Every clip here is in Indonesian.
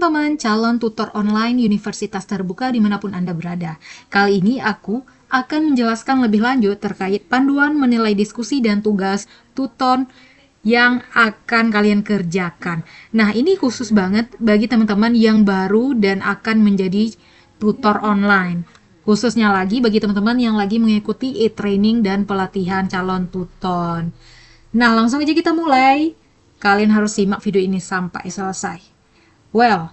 teman-teman calon tutor online Universitas Terbuka dimanapun Anda berada. Kali ini aku akan menjelaskan lebih lanjut terkait panduan menilai diskusi dan tugas tutor yang akan kalian kerjakan. Nah, ini khusus banget bagi teman-teman yang baru dan akan menjadi tutor online. Khususnya lagi bagi teman-teman yang lagi mengikuti e-training dan pelatihan calon tutor. Nah, langsung aja kita mulai. Kalian harus simak video ini sampai selesai. Well,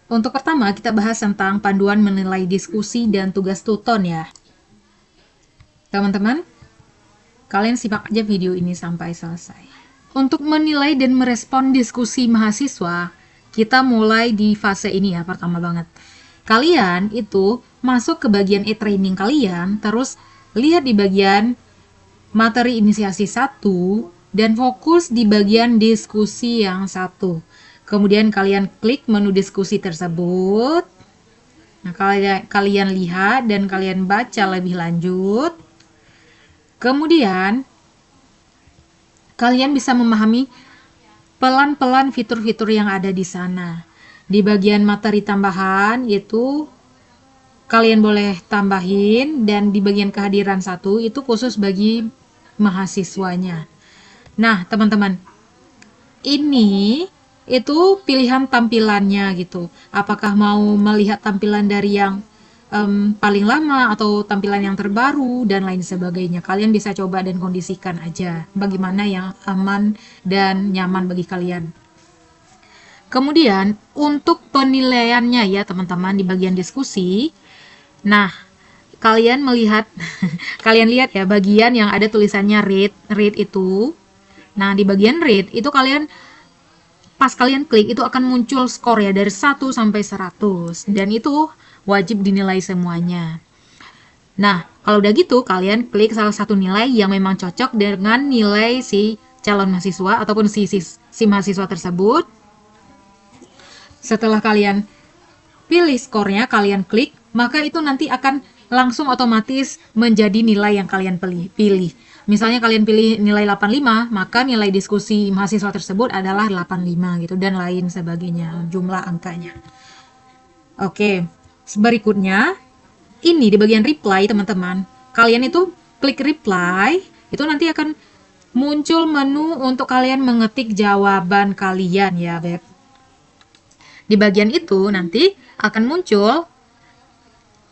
untuk pertama kita bahas tentang panduan menilai diskusi dan tugas tutor ya. Teman-teman, kalian simak aja video ini sampai selesai. Untuk menilai dan merespon diskusi mahasiswa, kita mulai di fase ini ya, pertama banget. Kalian itu masuk ke bagian e-training kalian, terus lihat di bagian materi inisiasi 1, dan fokus di bagian diskusi yang 1. Kemudian kalian klik menu diskusi tersebut. Nah, kalian lihat dan kalian baca lebih lanjut. Kemudian kalian bisa memahami pelan-pelan fitur-fitur yang ada di sana. Di bagian materi tambahan itu kalian boleh tambahin, dan di bagian kehadiran 1 itu khusus bagi mahasiswanya. Nah, teman-teman, ini itu pilihan tampilannya gitu. Apakah mau melihat tampilan dari yang paling lama atau tampilan yang terbaru dan lain sebagainya. Kalian bisa coba dan kondisikan aja bagaimana yang aman dan nyaman bagi kalian. Kemudian untuk penilaiannya ya teman-teman, di bagian diskusi. Nah, kalian melihat kalian lihat ya bagian yang ada tulisannya rate itu. Nah, di bagian rate itu pas kalian klik itu akan muncul skor ya dari 1 sampai 100, dan itu wajib dinilai semuanya. Nah, kalau udah gitu kalian klik salah satu nilai yang memang cocok dengan nilai si calon mahasiswa ataupun si mahasiswa tersebut. Setelah kalian pilih skornya, kalian klik, maka itu nanti akan langsung otomatis menjadi nilai yang kalian pilih. Misalnya kalian pilih nilai 85, maka nilai diskusi mahasiswa tersebut adalah 85 gitu, dan lain sebagainya, jumlah angkanya. Oke, berikutnya ini di bagian reply teman-teman. Kalian itu klik reply, itu nanti akan muncul menu untuk kalian mengetik jawaban kalian ya, Beb. Di bagian itu nanti akan muncul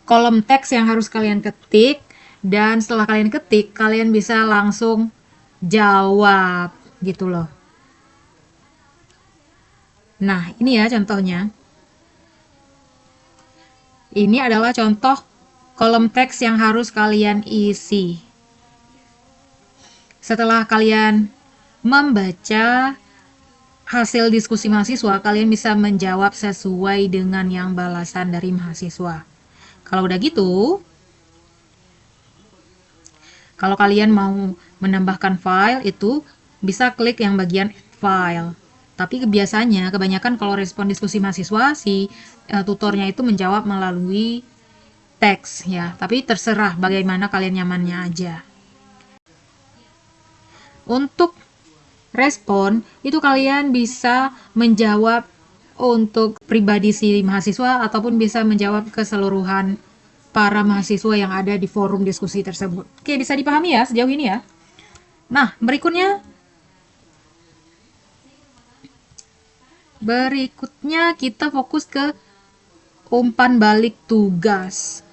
kolom teks yang harus kalian ketik, dan setelah kalian ketik, kalian bisa langsung jawab gitu loh. Nah, ini ya contohnya. Ini adalah contoh kolom teks yang harus kalian isi. Setelah kalian membaca hasil diskusi mahasiswa, kalian bisa menjawab sesuai dengan yang balasan dari mahasiswa. Kalau udah gitu, kalau kalian mau menambahkan file itu bisa klik yang bagian add file. Tapi biasanya kebanyakan kalau respon diskusi mahasiswa si tutornya itu menjawab melalui teks ya. Tapi terserah bagaimana kalian nyamannya aja. Untuk respon itu kalian bisa menjawab untuk pribadi si mahasiswa ataupun bisa menjawab keseluruhan para mahasiswa yang ada di forum diskusi tersebut. Oke, bisa dipahami ya sejauh ini ya. Nah, berikutnya kita fokus ke umpan balik tugas.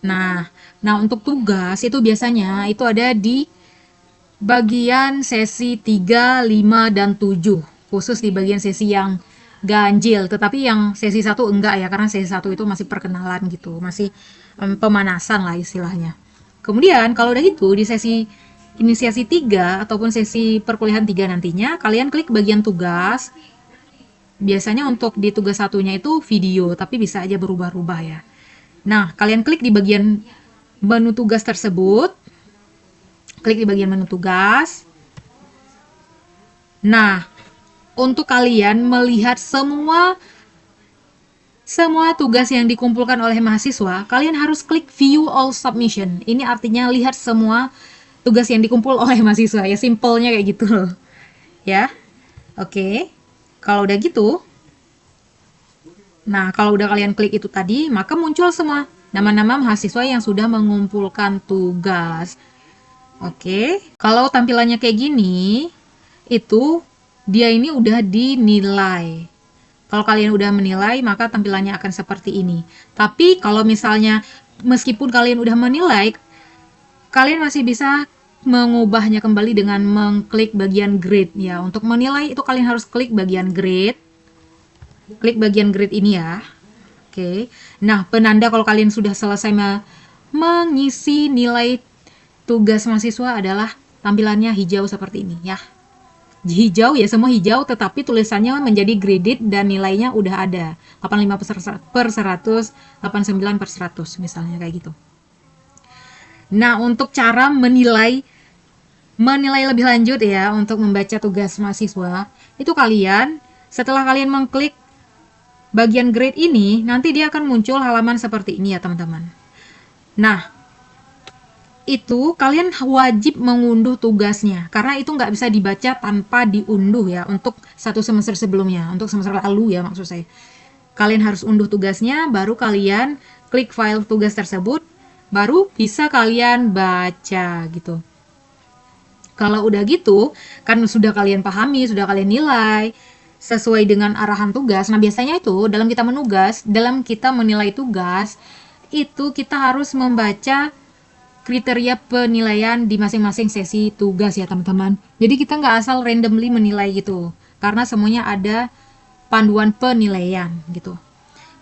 Nah, untuk tugas itu biasanya itu ada di bagian sesi 3, 5, dan 7. Khusus di bagian sesi yang ganjil, tetapi yang sesi 1 enggak ya, karena sesi 1 itu masih perkenalan gitu, masih pemanasan lah istilahnya. Kemudian kalau udah gitu di sesi inisiasi 3 ataupun sesi perkuliahan 3 nantinya, kalian klik bagian tugas. Biasanya untuk di tugas satunya itu video, tapi bisa aja berubah-ubah ya. Nah, kalian klik di bagian menu tugas tersebut. Klik di bagian menu tugas. Nah, untuk kalian melihat semua tugas yang dikumpulkan oleh mahasiswa, kalian harus klik view all submission. Ini artinya lihat semua tugas yang dikumpul oleh mahasiswa ya, simpelnya kayak gitu loh. Ya. Oke. Kalau udah gitu, nah kalau udah kalian klik itu tadi, maka muncul semua nama-nama mahasiswa yang sudah mengumpulkan tugas. Oke. Kalau tampilannya kayak gini, itu dia ini udah dinilai. Kalau kalian udah menilai, maka tampilannya akan seperti ini. Tapi kalau misalnya meskipun kalian udah menilai, kalian masih bisa mengubahnya kembali dengan mengklik bagian grade ya. Untuk menilai itu kalian harus klik bagian grade. Klik bagian grade ini ya. Oke. Nah, penanda kalau kalian sudah selesai mengisi nilai tugas mahasiswa adalah tampilannya hijau seperti ini ya. Hijau ya, semua hijau, tetapi tulisannya menjadi graded dan nilainya udah ada 85 per 100, 89 per 100 misalnya kayak gitu. Nah, untuk cara menilai lebih lanjut ya untuk membaca tugas mahasiswa, itu kalian setelah kalian mengklik bagian grade ini, nanti dia akan muncul halaman seperti ini ya teman-teman. Nah, itu kalian wajib mengunduh tugasnya karena itu nggak bisa dibaca tanpa diunduh ya untuk satu semester sebelumnya, untuk semester lalu ya maksud saya. Kalian harus unduh tugasnya, baru kalian klik file tugas tersebut, baru bisa kalian baca gitu. Kalau udah gitu, kan sudah kalian pahami, sudah kalian nilai sesuai dengan arahan tugas. Nah, biasanya itu dalam kita menilai tugas, itu kita harus membaca kriteria penilaian di masing-masing sesi tugas ya teman-teman. Jadi kita nggak asal randomly menilai gitu, karena semuanya ada panduan penilaian gitu.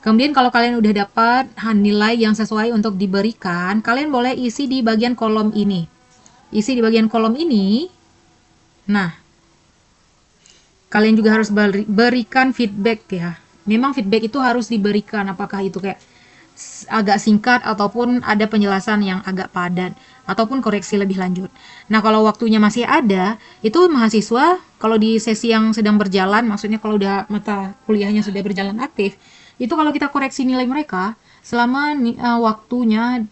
Kemudian kalau kalian udah dapat nilai yang sesuai untuk diberikan, kalian boleh isi di bagian kolom ini. Isi di bagian kolom ini. Nah, kalian juga harus berikan feedback ya. Memang feedback itu harus diberikan, apakah itu kayak agak singkat ataupun ada penjelasan yang agak padat ataupun koreksi lebih lanjut. Nah, kalau waktunya masih ada, itu mahasiswa kalau di sesi yang sedang berjalan, maksudnya kalau udah mata kuliahnya sudah berjalan aktif, itu kalau kita koreksi nilai mereka selama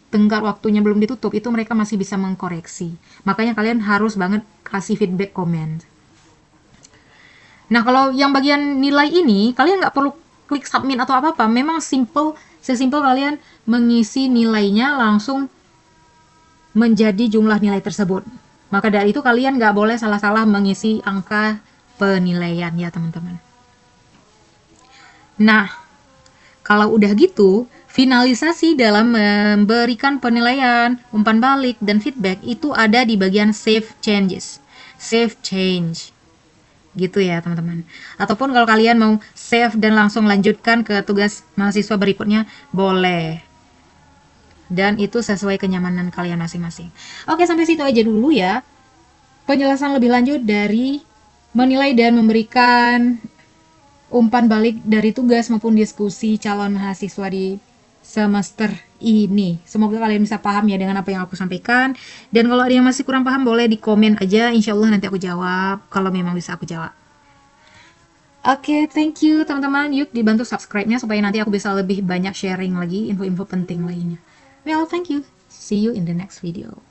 tenggat waktunya belum ditutup, itu mereka masih bisa mengkoreksi. Makanya kalian harus banget kasih feedback comment. Nah, kalau yang bagian nilai ini, kalian nggak perlu klik submit atau apa-apa. Memang sesimpel kalian mengisi nilainya langsung menjadi jumlah nilai tersebut. Maka dari itu kalian nggak boleh salah-salah mengisi angka penilaian ya teman-teman. Nah, kalau udah gitu, finalisasi dalam memberikan penilaian, umpan balik, dan feedback itu ada di bagian save changes. Save change. Gitu ya teman-teman. Ataupun kalau kalian mau save dan langsung lanjutkan ke tugas mahasiswa berikutnya, boleh. Dan itu sesuai kenyamanan kalian masing-masing. Oke, sampai situ aja dulu ya. Penjelasan lebih lanjut dari menilai dan memberikan umpan balik dari tugas maupun diskusi calon mahasiswa di semester ini. Semoga kalian bisa paham ya dengan apa yang aku sampaikan. Dan kalau ada yang masih kurang paham, boleh di komen aja. Insya Allah nanti aku jawab, kalau memang bisa aku jawab. Oke, thank you teman-teman. Yuk dibantu subscribe-nya supaya nanti aku bisa lebih banyak sharing lagi info-info penting lainnya. Well, thank you. See you in the next video.